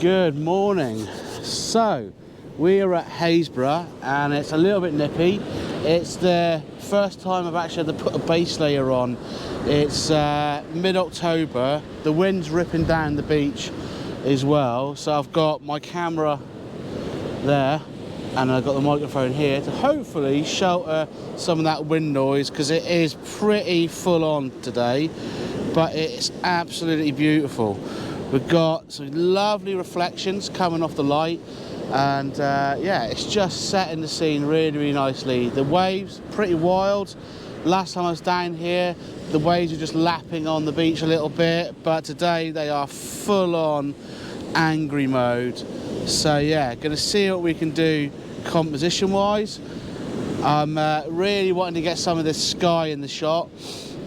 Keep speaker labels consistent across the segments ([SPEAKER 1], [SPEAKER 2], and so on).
[SPEAKER 1] Good morning. So we are at Happisburgh and it's a little bit nippy. It's the first time I've actually had to put a base layer on. It's mid-October. The wind's ripping down the beach as well, so I've got my camera there and I've got the microphone here to hopefully shelter some of that wind noise, because it is pretty full on today, but it's absolutely beautiful. We've got some lovely reflections coming off the light, and yeah, it's just setting the scene really, really nicely. The waves, pretty wild. Last time I was down here, the waves were just lapping on the beach a little bit, but today they are full on angry mode. So yeah, gonna see what we can do composition wise. I'm really wanting to get some of this sky in the shot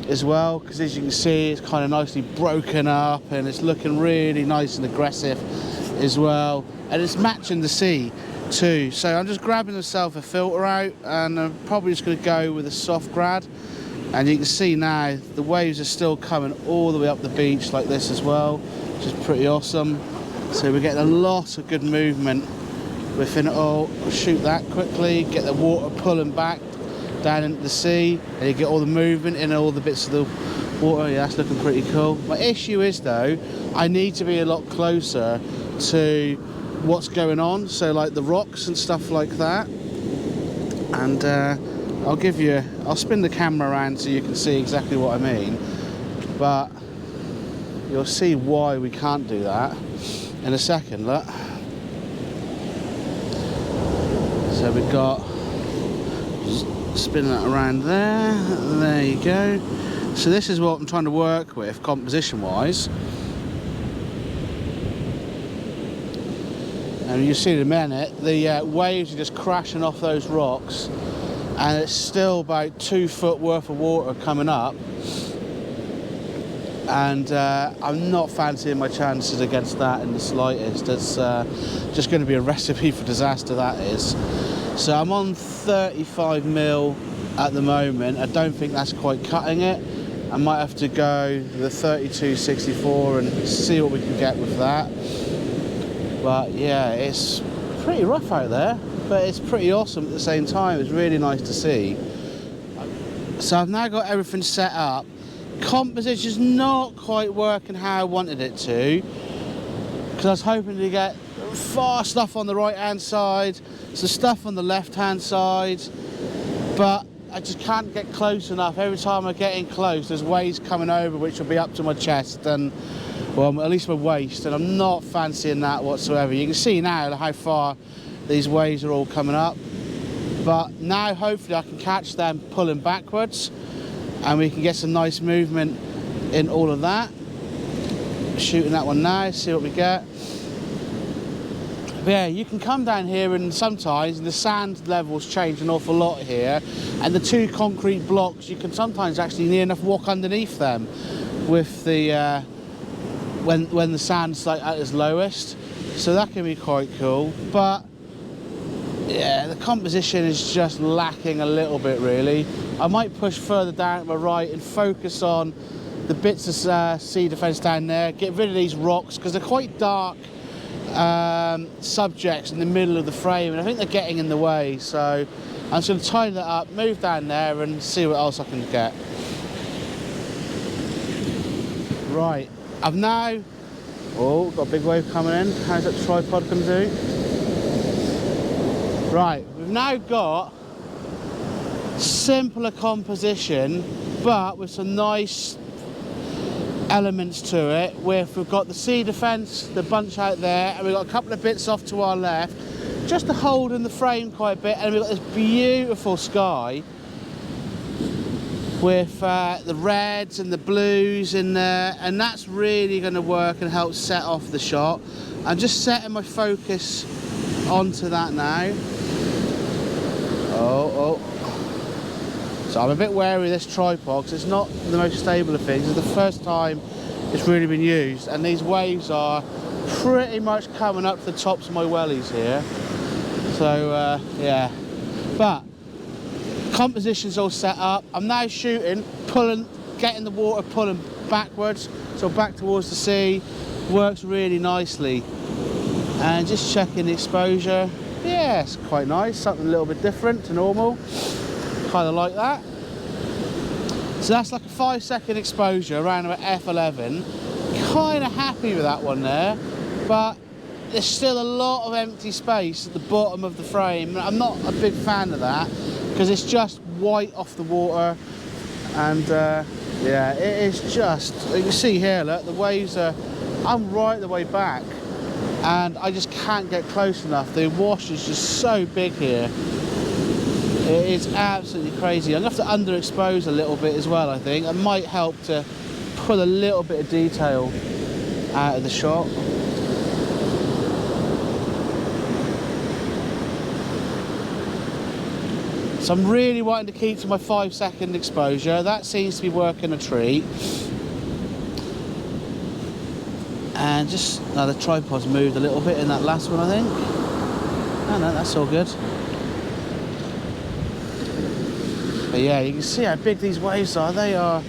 [SPEAKER 1] as well, because as you can see, it's kind of nicely broken up and it's looking really nice and aggressive as well, and it's matching the sea too. So I'm just grabbing myself a filter out, and I'm probably just going to go with a soft grad. And you can see now the waves are still coming all the way up the beach like this as well, which is pretty awesome. So we're getting a lot of good movement within it all. I'll shoot that quickly, get the water pulling back down into the sea, and you get all the movement in all the bits of the water. Yeah, that's looking pretty cool. My issue is though, I need to be a lot closer to what's going on, so like the rocks and stuff like that. And I'll spin the camera around so you can see exactly what I mean, but you'll see why we can't do that in a second. Look, so we've got, spin that around there you go. So this is what I'm trying to work with composition wise, and you see in a minute the waves are just crashing off those rocks, and it's still about 2 foot worth of water coming up, and I'm not fancying my chances against that in the slightest. It's just going to be a recipe for disaster, that is. So I'm on 35 mil at the moment. I don't think that's quite cutting it. I might have to go the 32-64 and see what we can get with that. But yeah, it's pretty rough out there, but it's pretty awesome at the same time. It's really nice to see. So I've now got everything set up. Composition's not quite working how I wanted it to, because I was hoping to get far stuff on the right hand side, some stuff on the left hand side, but I just can't get close enough. Every time I get in close, there's waves coming over which will be up to my chest, and well, at least my waist, and I'm not fancying that whatsoever. You can see now how far these waves are all coming up, but now hopefully I can catch them pulling backwards and we can get some nice movement in all of that. Shooting that one now, see what we get. But yeah, you can come down here and sometimes the sand levels change an awful lot here, and the 2 concrete blocks, you can sometimes actually near enough walk underneath them with the when the sand's like at its lowest, so that can be quite cool. But yeah, the composition is just lacking a little bit really. I might push further down to my right and focus on the bits of sea defence down there, get rid of these rocks because they're quite dark subjects in the middle of the frame, and I think they're getting in the way. So I'm just going to tidy that up, move down there and see what else I can get. Right, I've now, oh, got a big wave coming in. How's that tripod going to do? Right, we've now got simpler composition, but with some nice elements to it. We've got the sea defence, the bunch out there, and we've got a couple of bits off to our left, just to hold in the frame quite a bit, and we've got this beautiful sky with the reds and the blues in there, and that's really going to work and help set off the shot. I'm just setting my focus onto that now. So I'm a bit wary of this tripod because it's not the most stable of things. It's the first time it's really been used, and these waves are pretty much coming up to the tops of my wellies here. So yeah, but composition's all set up. I'm now shooting, pulling, getting the water pulling backwards, so back towards the sea. Works really nicely. And just checking the exposure. Yeah, it's quite nice, something a little bit different to normal. Kind of like that. So that's like a 5-second exposure around about f11. Kind of happy with that one there, but there's still a lot of empty space at the bottom of the frame. I'm not a big fan of that because it's just white off the water, and yeah, it is just, you can see here, look, the waves are, I'm right the way back and I just can't get close enough. The wash is just so big here. It is absolutely crazy. I'm going to have to underexpose a little bit as well, I think. It might help to put a little bit of detail out of the shot. So I'm really wanting to keep to my 5-second exposure. That seems to be working a treat. And just, now the tripod's moved a little bit in that last one, I think. Oh no, that's all good. But yeah, you can see how big these waves are. They are,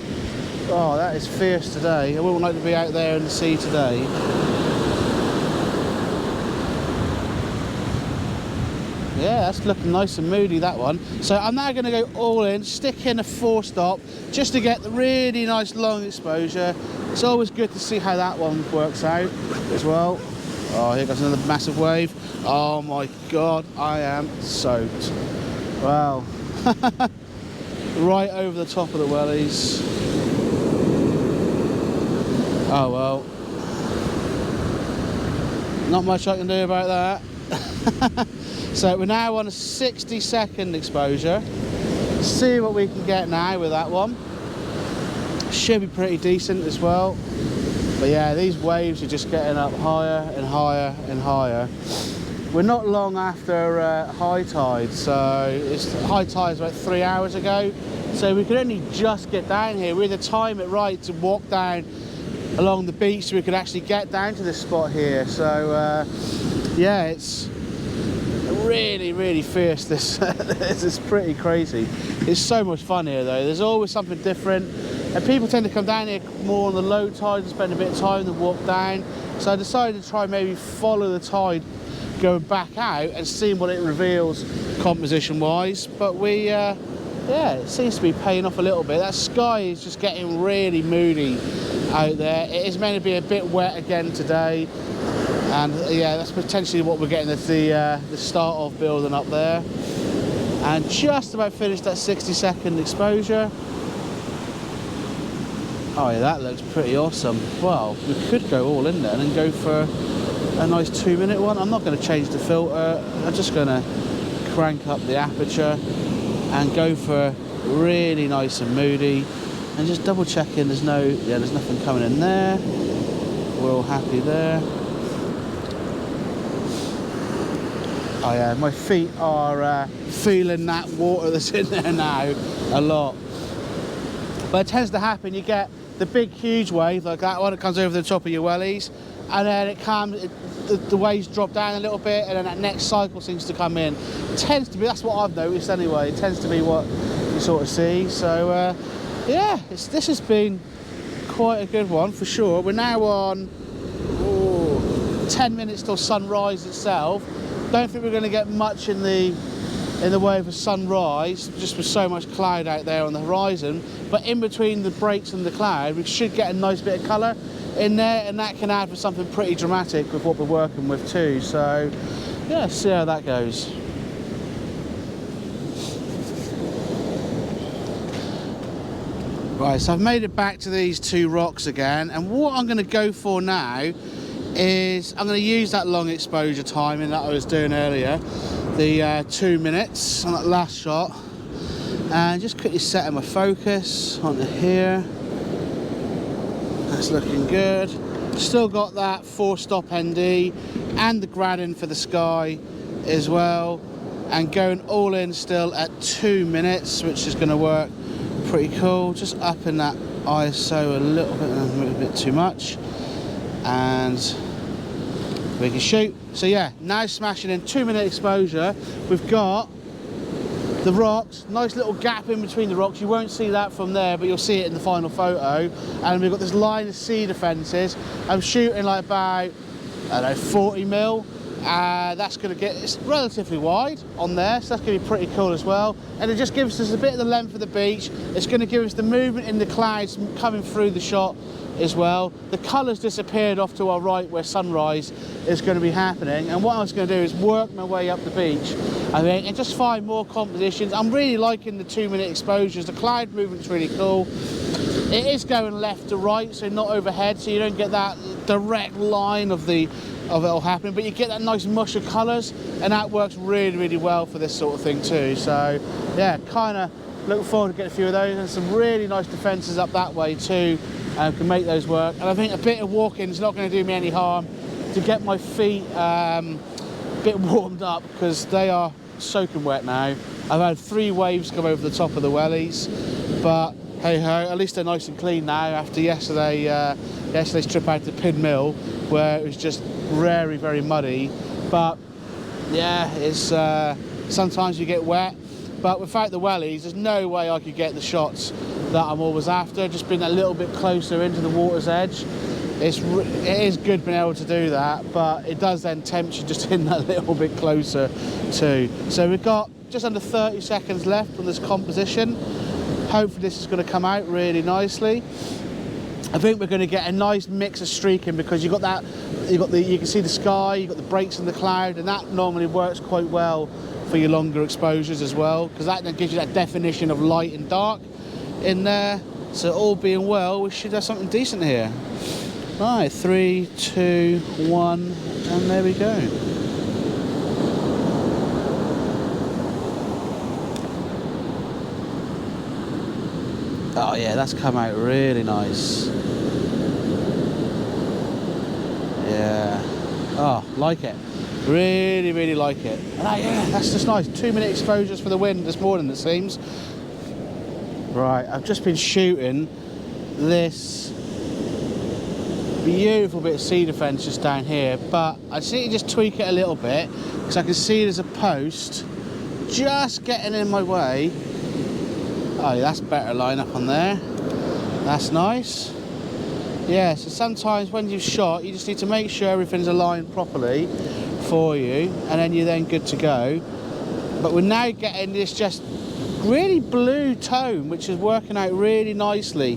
[SPEAKER 1] oh, that is fierce today. I wouldn't like to be out there in the sea today. Yeah, that's looking nice and moody, that one. So I'm now going to go all in, stick in a 4-stop, just to get the really nice long exposure. It's always good to see how that one works out as well. Oh, here goes another massive wave. Oh my God, I am soaked. Wow. Right over the top of the wellies. Oh well. Not much I can do about that. So we're now on a 60-second exposure. See what we can get now with that one. Should be pretty decent as well. But yeah, these waves are just getting up higher and higher and higher. We're not long after high tide, so high tide is about 3 hours ago. So we could only just get down here. We had to time it right to walk down along the beach so we could actually get down to this spot here. So yeah, it's really fierce. This this is pretty crazy. It's so much fun here though. There's always something different, and people tend to come down here more on the low tide and spend a bit of time than walk down. So I decided to try maybe follow the tide going back out and seeing what it reveals composition wise. But we yeah, it seems to be paying off a little bit. That sky is just getting really moody out there. It is meant to be a bit wet again today. And yeah, that's potentially what we're getting at the start of building up there. And just about finished that 60-second exposure. Oh yeah, that looks pretty awesome. Well, we could go all in there and then go for a nice 2-minute one. I'm not going to change the filter. I'm just going to crank up the aperture and go for really nice and moody. And just double checking there's nothing coming in there. We're all happy there. Oh yeah, my feet are feeling that water that's in there now a lot. But it tends to happen, you get the big huge wave like that one, it comes over the top of your wellies, and then it comes, the waves drop down a little bit, and then that next cycle seems to come in. It tends to be, that's what I've noticed anyway, it tends to be what you sort of see. So yeah, this has been quite a good one for sure. We're now on 10 minutes till sunrise itself. Don't think we're going to get much in the way of a sunrise, just with so much cloud out there on the horizon. But in between the breaks and the cloud, we should get a nice bit of colour in there, and that can add for something pretty dramatic with what we're working with too. So yeah, see how that goes. Right, so I've made it back to these two rocks again, and what I'm going to go for now is I'm going to use that long exposure timing that I was doing earlier, the 2 minutes on that last shot, and just quickly setting my focus onto here. That's looking good. Still got that 4-stop ND and the gradding for the sky as well, and going all in still at 2 minutes, which is going to work pretty cool. Just upping that ISO a bit too much, and we can shoot. So yeah, now smashing in 2-minute exposure. We've got the rocks, nice little gap in between the rocks. You won't see that from there, but you'll see it in the final photo. And we've got this line of sea defences. I'm shooting like about, I don't know, 40 mil That's going to get, it's relatively wide on there, so that's going to be pretty cool as well. And it just gives us a bit of the length of the beach. It's going to give us the movement in the clouds coming through the shot as well. The colours disappeared off to our right where sunrise is going to be happening. And what I was going to do is work my way up the beach, I think, and just find more compositions. I'm really liking the 2-minute exposures. The cloud movement's really cool. It is going left to right, so not overhead, so you don't get that direct line of it all happening, but you get that nice mush of colours, and that works really, really well for this sort of thing too. So yeah, kind of looking forward to getting a few of those, and some really nice defences up that way too, can make those work. And I think a bit of walking is not going to do me any harm to get my feet a bit warmed up, because they are soaking wet now. I've had 3 waves come over the top of the wellies, but hey ho, at least they're nice and clean now after yesterday's trip out to Pin Mill, where it was just very, very muddy. But yeah, it's sometimes you get wet, but without the wellies there's no way I could get the shots that I'm always after. Just being a little bit closer into the water's edge, it is good being able to do that, but it does then tempt you just in that little bit closer too. So we've got just under 30 seconds left on this composition. Hopefully this is going to come out really nicely. I think we're going to get a nice mix of streaking, because you can see the sky, you've got the breaks in the cloud, and that normally works quite well for your longer exposures as well, because that then gives you that definition of light and dark in there. So all being well, we should have something decent here. Right, 3, 2, 1, and there we go. Oh yeah, that's come out really nice. Yeah. Oh, like it. Really, really like it. And yeah, that's just nice. 2-minute exposures for the wind this morning, it seems. Right, I've just been shooting this beautiful bit of cedar fence just down here, but I just need to just tweak it a little bit, because I can see there's a post just getting in my way. Oh, that's better line up on there. That's nice. Yeah, so sometimes when you've shot, you just need to make sure everything's aligned properly for you, and then you're then good to go. But we're now getting this just really blue tone, which is working out really nicely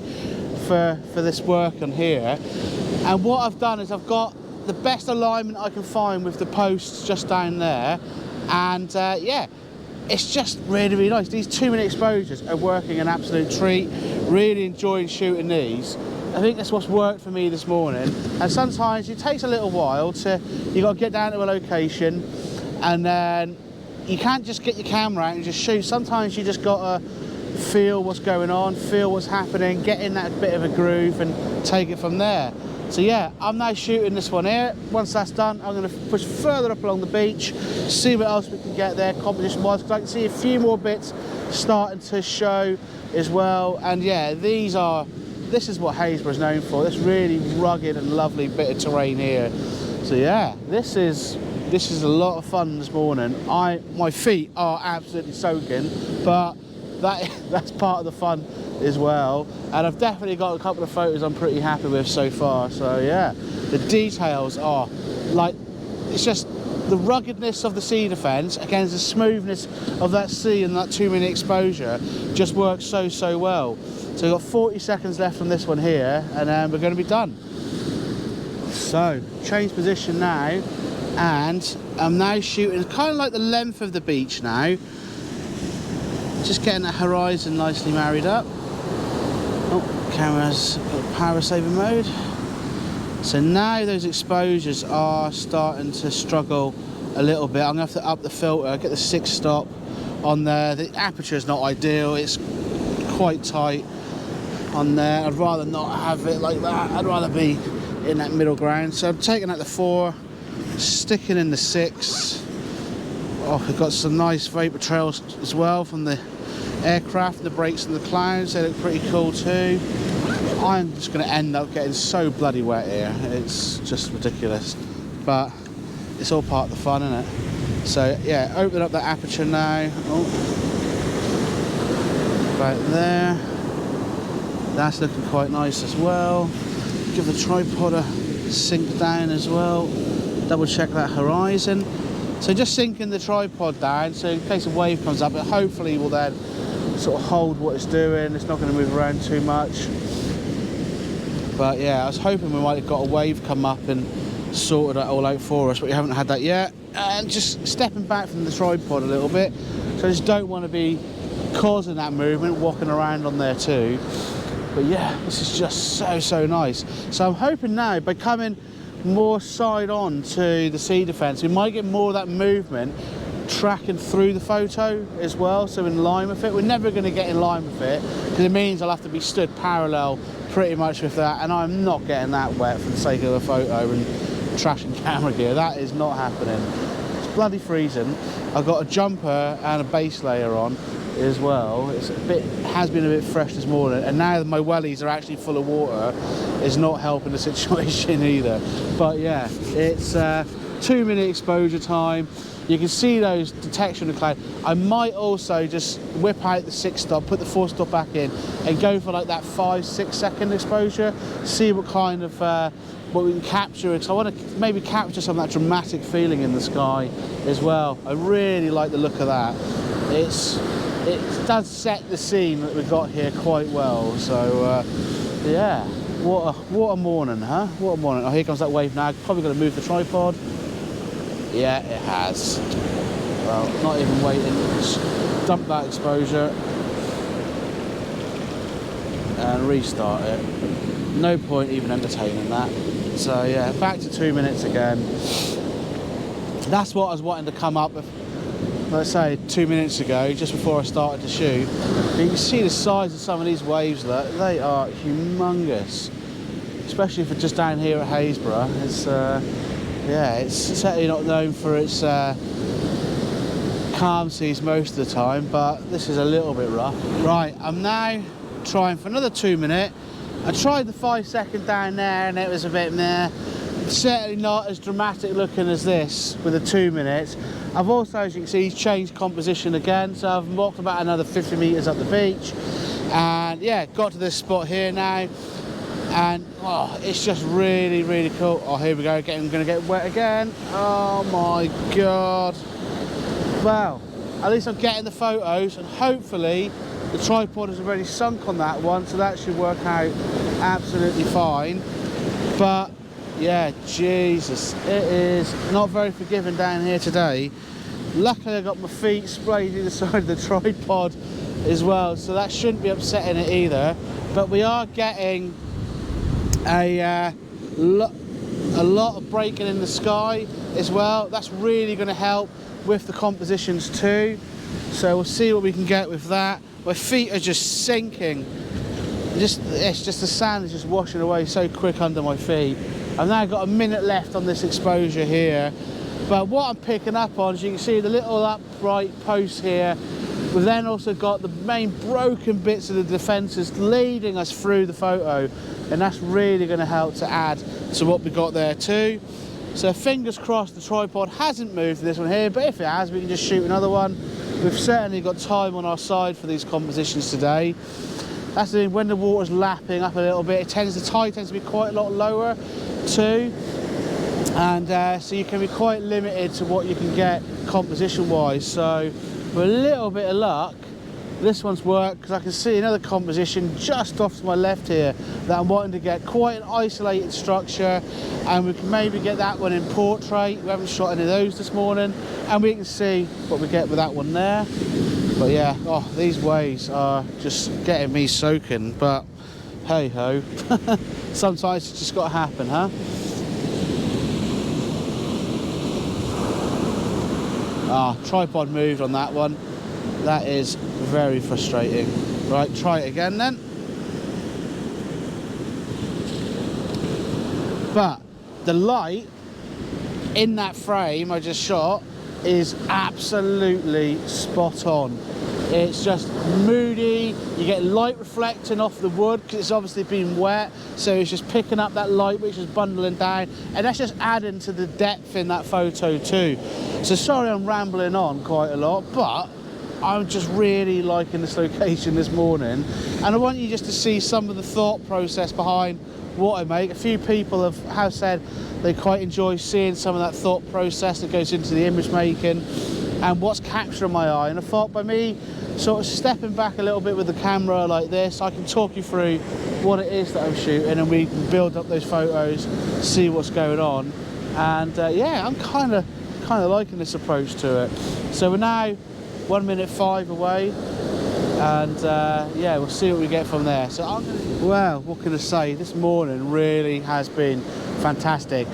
[SPEAKER 1] for this work on here. And what I've done is I've got the best alignment I can find with the posts just down there, and yeah, it's just really, really nice. These 2-minute exposures are working an absolute treat. Really enjoying shooting these. I think that's what's worked for me this morning. And sometimes it takes a little while you got to get down to a location, and then you can't just get your camera out and just shoot. Sometimes you just got to feel what's going on, feel what's happening, get in that bit of a groove and take it from there. So yeah, I'm now shooting this one here. Once that's done, I'm going to push further up along the beach, see what else we can get there composition-wise, because I can see a few more bits starting to show as well. And yeah, this is what Happisburgh is known for, this really rugged and lovely bit of terrain here. So yeah, this is a lot of fun this morning. My feet are absolutely soaking, but that's part of the fun as well. And I've definitely got a couple of photos I'm pretty happy with so far. So yeah, the details are like, it's just the ruggedness of the cedar fence against the smoothness of that sea, and that 2-minute exposure just works so well. So we've got 40 seconds left on this one here, and then we're going to be done. So change position now, and I'm now shooting kind of like the length of the beach now, just getting that horizon nicely married up. Oh, camera's got power saving mode. So now those exposures are starting to struggle a little bit. I'm going to have to up the filter, get the 6 stop on there. The aperture is not ideal, it's quite tight on there. I'd rather not have it like that, I'd rather be in that middle ground. So I'm taking out the 4, sticking in the 6. Oh, we've got some nice vapor trails as well from the aircraft, the breaks in the clouds, they look pretty cool too. I'm just going to end up getting so bloody wet here, it's just ridiculous, but it's all part of the fun, isn't it? So yeah, open up that aperture now. Oh, right there, that's looking quite nice as well. Give the tripod a sink down as well. double check that horizon. So just sinking the tripod down, so in case a wave comes up, it hopefully will then sort of hold what it's doing. It's not going to move around too much. But yeah, I was hoping we might have got a wave come up and sorted it all out for us, but we haven't had that yet. And just stepping back from the tripod a little bit, so I just don't want to be causing that movement, walking around on there too. But yeah, this is just so nice. So I'm hoping now, by coming more side on to the sea defence, we might get more of that movement tracking through the photo as well, so in line with it. We're never going to get in line with it, because it means I'll have to be stood parallel pretty much with that, and I'm not getting that wet for the sake of a photo and trashing camera gear. That is not happening. It's bloody freezing. I've got a jumper and a base layer on as well. It's has been a bit fresh this morning, and now that my wellies are actually full of water, is not helping the situation either. But yeah, it's 2 minute exposure time. You can see those detection of cloud. I might also just whip out the 6 stop, put the 4 stop back in, and go for like that 5-6 second exposure. See what kind of what we can capture, because I want to maybe capture some of that dramatic feeling in the sky as well. I really like the look of that. It does set the scene that we've got here quite well. So yeah, what a morning, huh? What a morning. Oh, here comes that wave now. Probably going to move the tripod. Yeah, it has. Well, not even waiting. Just dump that exposure and restart it. No point even entertaining that. So yeah, back to 2 minutes again. That's what I was wanting to come up with, let's say 2 minutes ago, just before I started to shoot. But you can see the size of some of these waves. Look, they are humongous, especially for just down here at Happisburgh. It's yeah, it's certainly not known for its calm seas most of the time, but this is a little bit rough. Right, I'm now trying for another 2 minute. I tried the 5 second down there and it was a bit meh. Certainly not as dramatic looking as this with the 2 minutes. I've also, as you can see, changed composition again, so I've walked about another 50 metres up the beach, and yeah, got to this spot here now. And oh, it's just really cool. Oh, here we go again. I'm going to get wet again. Oh my god. Well, at least I'm getting the photos, and hopefully the tripod is already sunk on that one, so that should work out absolutely fine. But yeah, Jesus, it is not very forgiving down here today. Luckily I got my feet sprayed either side of the tripod as well, so that shouldn't be upsetting it either. But we are getting a lot of breaking in the sky as well. That's really going to help with the compositions too, so we'll see what we can get with that. My feet are just sinking. It's just the sand is just washing away so quick under my feet. I've now got a minute left on this exposure here, but what I'm picking up on, as you can see, the little upright posts here. We've then also got the main broken bits of the defences leading us through the photo, and that's really going to help to add to what we got there too. So fingers crossed the tripod hasn't moved this one here, but if it has, we can just shoot another one. We've certainly got time on our side for these compositions today. That's the thing, when the water's lapping up a little bit, the tide tends to be quite a lot lower too, and so you can be quite limited to what you can get composition wise. So with a little bit of luck, this one's worked, because I can see another composition just off to my left here that I'm wanting to get quite an isolated structure, and we can maybe get that one in portrait. We haven't shot any of those this morning, and we can see what we get with that one there. But yeah, oh, these waves are just getting me soaking, but hey ho. Sometimes it's just got to happen, huh? Ah, tripod moved on that one. That is very frustrating. Right, try it again then. But the light in that frame I just shot is absolutely spot on. It's just moody. You get light reflecting off the wood because it's obviously been wet, so it's just picking up that light which is bundling down, and that's just adding to the depth in that photo too. So sorry I'm rambling on quite a lot, but I'm just really liking this location this morning, and I want you just to see some of the thought process behind what I make. A few people have said they quite enjoy seeing some of that thought process that goes into the image making and what's capturing my eye, and I thought by me sort of stepping back a little bit with the camera like this, I can talk you through what it is that I'm shooting, and we can build up those photos, see what's going on. And yeah, I'm kind of liking this approach to it. So we're now 1 minute 5 away, and yeah, we'll see what we get from there. So well, what can I say, this morning really has been fantastic.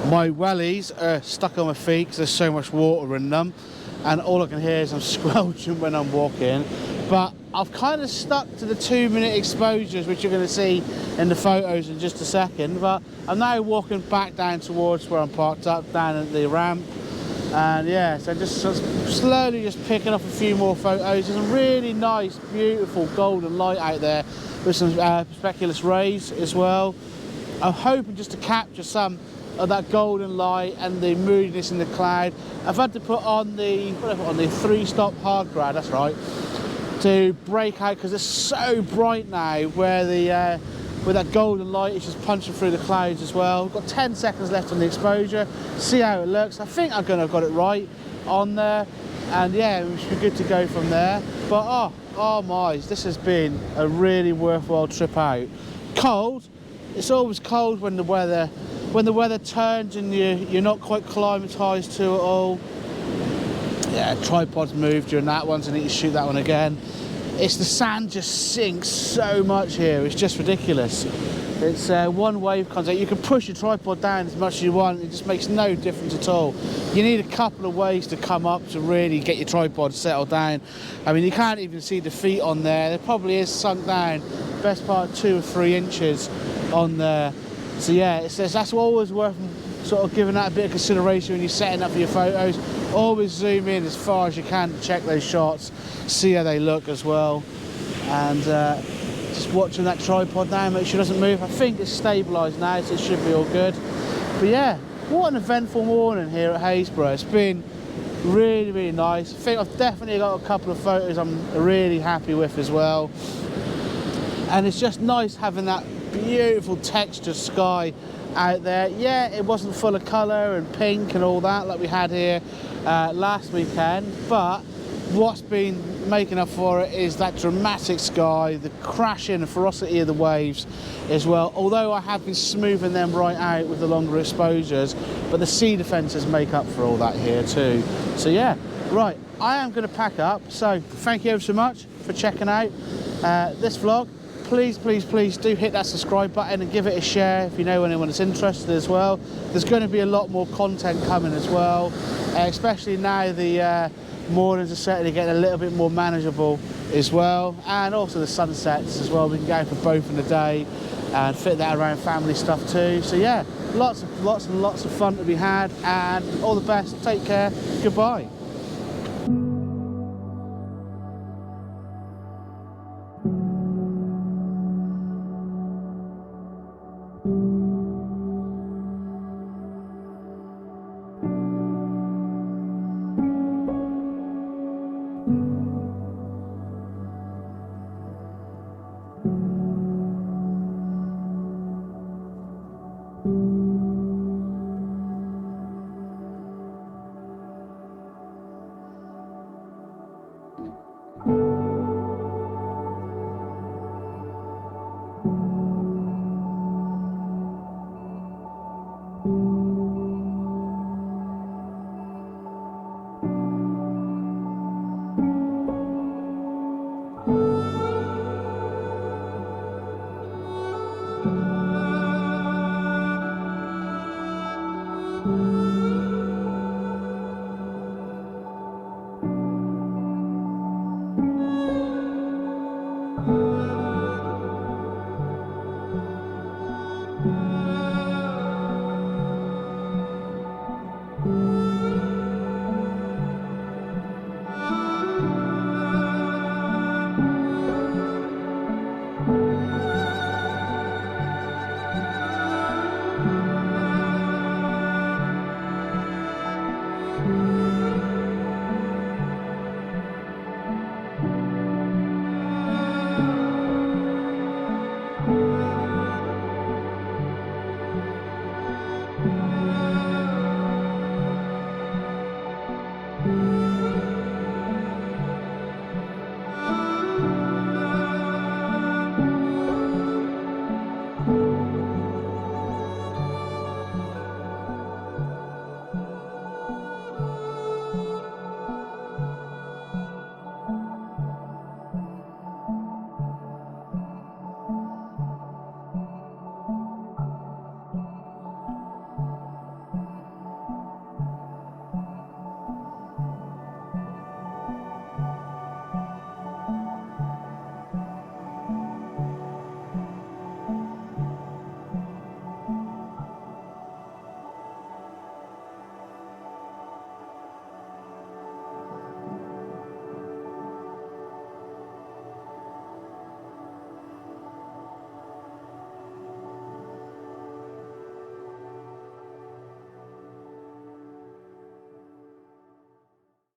[SPEAKER 1] My wellies are stuck on my feet because there's so much water in them, and all I can hear is I'm squelching when I'm walking. But I've kind of stuck to the 2-minute exposures, which you're going to see in the photos in just a second. But I'm now walking back down towards where I'm parked up, down at the ramp. And yeah, so just slowly just picking up a few more photos. There's some really nice, beautiful golden light out there with some speculous rays as well. I'm hoping just to capture some of that golden light and the moodiness in the cloud. I've had to put on the 3-stop hard grad, that's right, to break out, because it's so bright now where that golden light is just punching through the clouds as well. We've got 10 seconds left on the exposure, see how it looks. I think I'm going to have got it right on there, and yeah, we should be good to go from there. But oh my, this has been a really worthwhile trip out. Cold, it's always cold when the weather turns and you're not quite climatised to it all. Yeah, tripod's moved during that one, so I need to shoot that one again. It's the sand just sinks so much here, it's just ridiculous. It's one wave comes out, you can push your tripod down as much as you want, it just makes no difference at all. You need a couple of waves to come up to really get your tripod settled down. I mean, you can't even see the feet on there. There probably is sunk down best part of 2 or 3 inches on there. So yeah, that's always worth sort of giving that a bit of consideration when you're setting up for your photos. Always zoom in as far as you can to check those shots, see how they look as well. And just watching that tripod now, make sure it doesn't move. I think it's stabilised now, so it should be all good. But yeah, what an eventful morning here at Happisburgh. It's been really, really nice. I think I've definitely got a couple of photos I'm really happy with as well. And it's just nice having that beautiful textured sky out there. Yeah, it wasn't full of colour and pink and all that like we had here last weekend, but what's been making up for it is that dramatic sky, the crashing and ferocity of the waves as well, although I have been smoothing them right out with the longer exposures, but the sea defences make up for all that here too. So yeah, right, I am going to pack up, so thank you ever so much for checking out this vlog. Please, please, please do hit that subscribe button and give it a share if you know anyone that's interested as well. There's going to be a lot more content coming as well, especially now the mornings are certainly getting a little bit more manageable as well, and also the sunsets as well. We can go for both in the day and fit that around family stuff too. So yeah, lots and lots of fun to be had, and all the best. Take care. Goodbye.